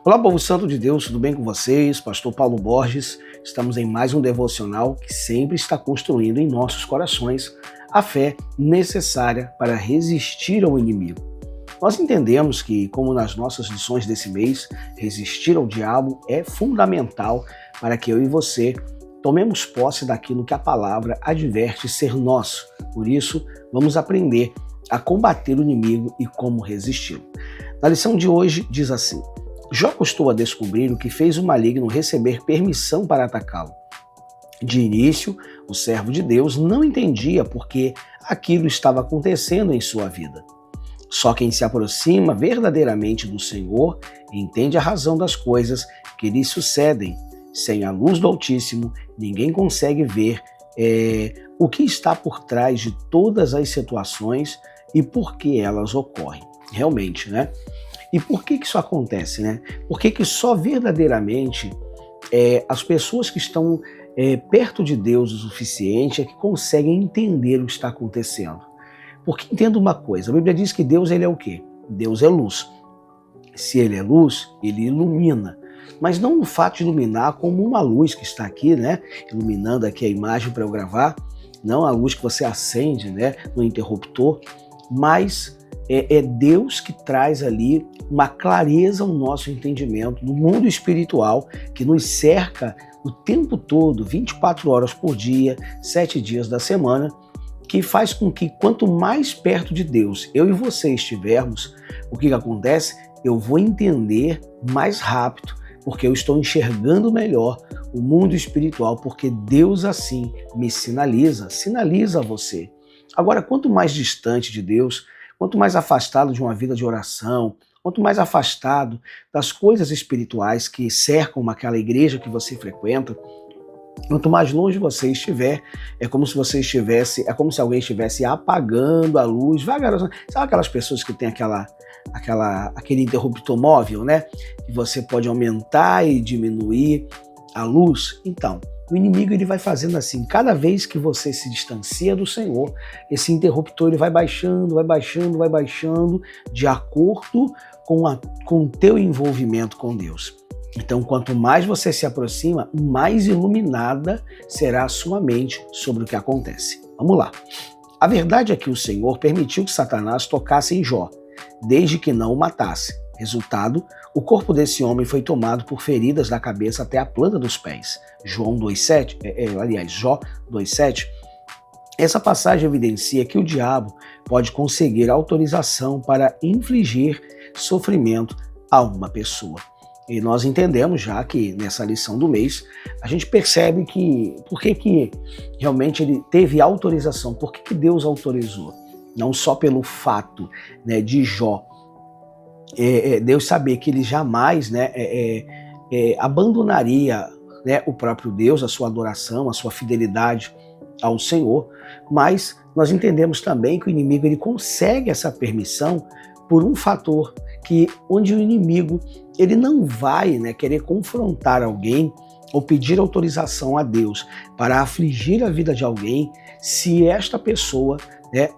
Olá, povo santo de Deus, tudo bem com vocês? Pastor Paulo Borges, estamos em mais um devocional que sempre está construindo em nossos corações a fé necessária para resistir ao inimigo. Nós entendemos que, como nas nossas lições desse mês, resistir ao diabo é fundamental para que eu e você tomemos posse daquilo que a palavra adverte ser nosso. Por isso, vamos aprender a combater o inimigo e como resisti-lo. Na lição de hoje diz assim: Jó custou a descobrir o que fez o maligno receber permissão para atacá-lo. De início, o servo de Deus não entendia por que aquilo estava acontecendo em sua vida. Só quem se aproxima verdadeiramente do Senhor entende a razão das coisas que lhe sucedem. Sem a luz do Altíssimo, ninguém consegue ver o que está por trás de todas as situações e por que elas ocorrem. Realmente, né? E por que isso acontece, né? Por que só verdadeiramente as pessoas que estão perto de Deus o suficiente é que conseguem entender o que está acontecendo? Porque entenda uma coisa, a Bíblia diz que Deus ele é o quê? Deus é luz. Se ele é luz, ele ilumina. Mas não o fato de iluminar como uma luz que está aqui, né? Iluminando aqui a imagem para eu gravar, não a luz que você acende, né? No interruptor, mas é Deus que traz ali uma clareza ao nosso entendimento do mundo espiritual que nos cerca o tempo todo, 24 horas por dia, 7 dias da semana, que faz com que quanto mais perto de Deus eu e você estivermos, o que acontece? Eu vou entender mais rápido, porque eu estou enxergando melhor o mundo espiritual, porque Deus assim me sinaliza você. Agora, quanto mais distante de Deus, quanto mais afastado de uma vida de oração, quanto mais afastado das coisas espirituais que cercam aquela igreja que você frequenta, quanto mais longe você estiver, é como se alguém estivesse apagando a luz vagarosamente. Sabe aquelas pessoas que têm aquele interruptor móvel, né? Que você pode aumentar e diminuir a luz? Então, o inimigo ele vai fazendo assim, cada vez que você se distancia do Senhor, esse interruptor ele vai baixando, de acordo com o teu envolvimento com Deus. Então, quanto mais você se aproxima, mais iluminada será a sua mente sobre o que acontece. Vamos lá. A verdade é que o Senhor permitiu que Satanás tocasse em Jó, desde que não o matasse. Resultado, o corpo desse homem foi tomado por feridas da cabeça até a planta dos pés. Jó 2,7. Essa passagem evidencia que o diabo pode conseguir autorização para infligir sofrimento a uma pessoa. E nós entendemos já que nessa lição do mês, a gente percebe que por que realmente ele teve autorização, por que Deus autorizou. Não só pelo fato, né, de Jó Deus saber que ele jamais abandonaria, né, o próprio Deus, a sua adoração, a sua fidelidade ao Senhor, mas nós entendemos também que o inimigo ele consegue essa permissão por um fator onde o inimigo ele não vai, né, querer confrontar alguém ou pedir autorização a Deus para afligir a vida de alguém se esta pessoa, né,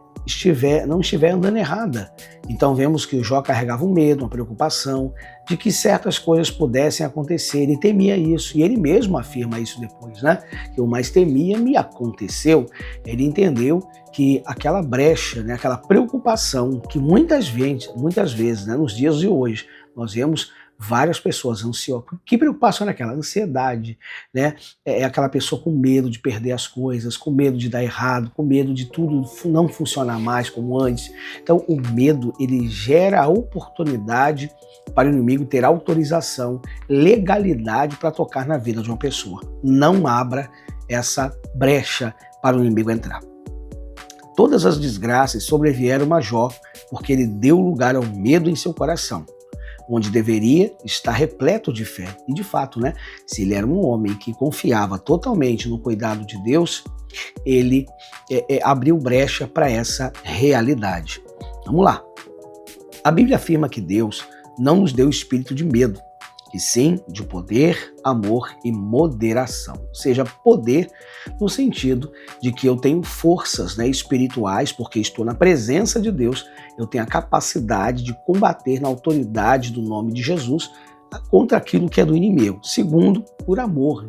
não estiver andando errada. Então vemos que o Jó carregava um medo, uma preocupação de que certas coisas pudessem acontecer. Ele temia isso, e ele mesmo afirma isso depois, né? Que o mais temia me aconteceu. Ele entendeu que aquela brecha, né, aquela preocupação que muitas vezes, né, nos dias de hoje, nós vemos várias pessoas ansiosas. Que preocupação é aquela? Ansiedade, né? É aquela pessoa com medo de perder as coisas, com medo de dar errado, com medo de tudo não funcionar mais como antes. Então, o medo, ele gera a oportunidade para o inimigo ter autorização, legalidade para tocar na vida de uma pessoa. Não abra essa brecha para o inimigo entrar. Todas as desgraças sobrevieram a Jó porque ele deu lugar ao medo em seu coração, onde deveria estar repleto de fé. E de fato, né, se ele era um homem que confiava totalmente no cuidado de Deus, ele abriu brecha para essa realidade. Vamos lá. A Bíblia afirma que Deus não nos deu espírito de medo, e sim de poder, amor e moderação. Ou seja, poder no sentido de que eu tenho forças, espirituais, porque estou na presença de Deus, eu tenho a capacidade de combater na autoridade do nome de Jesus contra aquilo que é do inimigo. Segundo, por amor,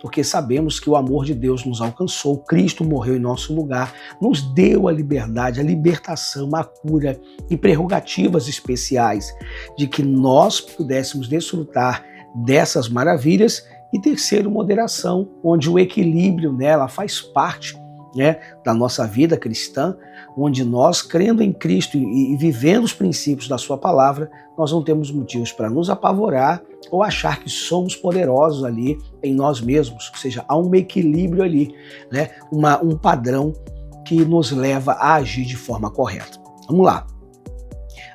porque sabemos que o amor de Deus nos alcançou, Cristo morreu em nosso lugar, nos deu a liberdade, a libertação, a cura e prerrogativas especiais de que nós pudéssemos desfrutar dessas maravilhas. E terceiro, moderação, onde o equilíbrio nela faz parte da nossa vida cristã, onde nós, crendo em Cristo e vivendo os princípios da sua palavra, nós não temos motivos para nos apavorar ou achar que somos poderosos ali em nós mesmos. Ou seja, há um equilíbrio ali, um padrão que nos leva a agir de forma correta. Vamos lá.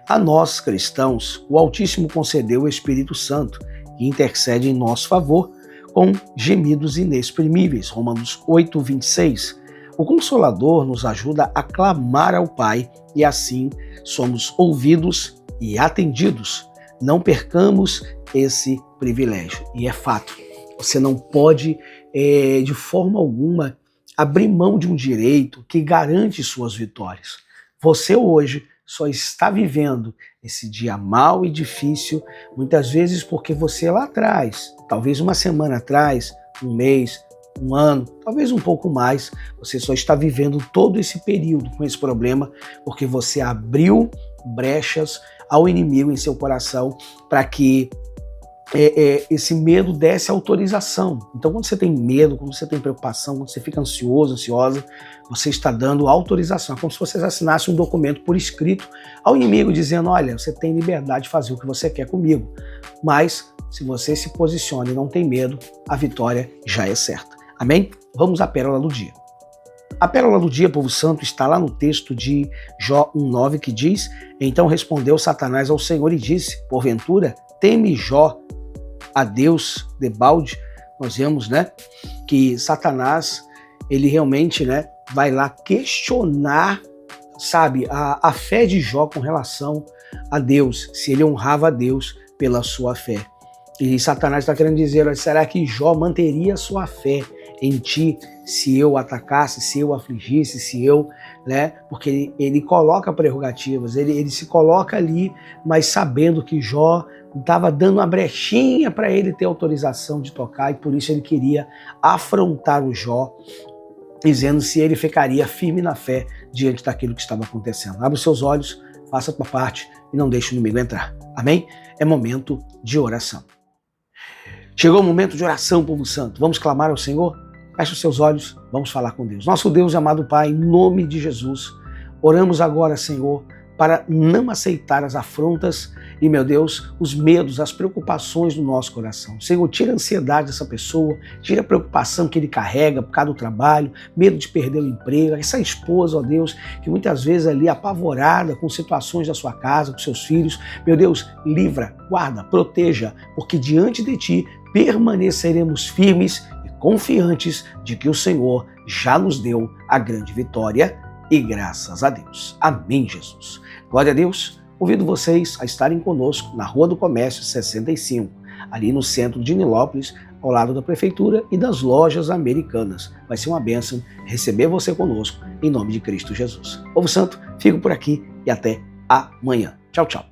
A nós, cristãos, o Altíssimo concedeu o Espírito Santo, que intercede em nosso favor com gemidos inexprimíveis. Romanos 8, 26. O Consolador nos ajuda a clamar ao Pai e assim somos ouvidos e atendidos. Não percamos esse privilégio. E é fato, você não pode de forma alguma abrir mão de um direito que garante suas vitórias. Você hoje só está vivendo esse dia mau e difícil, muitas vezes porque você lá atrás, talvez uma semana atrás, um mês, um ano, talvez um pouco mais, você só está vivendo todo esse período com esse problema porque você abriu brechas ao inimigo em seu coração para que esse medo desse autorização. Então, quando você tem medo, quando você tem preocupação, quando você fica ansioso, ansiosa, você está dando autorização. É como se você assinasse um documento por escrito ao inimigo dizendo, olha, você tem liberdade de fazer o que você quer comigo, mas se você se posiciona e não tem medo, a vitória já é certa. Amém? Vamos à pérola do dia. A pérola do dia, povo santo, está lá no texto de Jó 1,9, que diz: Então respondeu Satanás ao Senhor e disse, porventura, teme Jó a Deus debalde? Nós vemos, que Satanás, ele realmente, vai lá questionar, a fé de Jó com relação a Deus, se ele honrava a Deus pela sua fé. E Satanás está querendo dizer, será que Jó manteria a sua fé em ti se eu atacasse, se eu afligisse, se eu, porque ele coloca prerrogativas, ele se coloca ali, mas sabendo que Jó estava dando uma brechinha para ele ter autorização de tocar e por isso ele queria afrontar o Jó, dizendo se ele ficaria firme na fé diante daquilo que estava acontecendo. Abre os seus olhos, faça a tua parte e não deixe o inimigo entrar. Amém? É momento de oração. Chegou o momento de oração, povo santo. Vamos clamar ao Senhor? Feche os seus olhos, vamos falar com Deus. Nosso Deus e amado Pai, em nome de Jesus, oramos agora, Senhor, para não aceitar as afrontas e, meu Deus, os medos, as preocupações do nosso coração. Senhor, tira a ansiedade dessa pessoa, tira a preocupação que ele carrega por causa do trabalho, medo de perder o emprego, essa esposa, ó Deus, que muitas vezes ali apavorada com situações da sua casa, com seus filhos. Meu Deus, livra, guarda, proteja, porque diante de Ti permaneceremos firmes e confiantes de que o Senhor já nos deu a grande vitória e graças a Deus. Amém, Jesus. Glória a Deus. Convido vocês a estarem conosco na Rua do Comércio 65, ali no centro de Nilópolis, ao lado da Prefeitura e das lojas americanas. Vai ser uma bênção receber você conosco, em nome de Cristo Jesus. Povo Santo, fico por aqui e até amanhã. Tchau, tchau.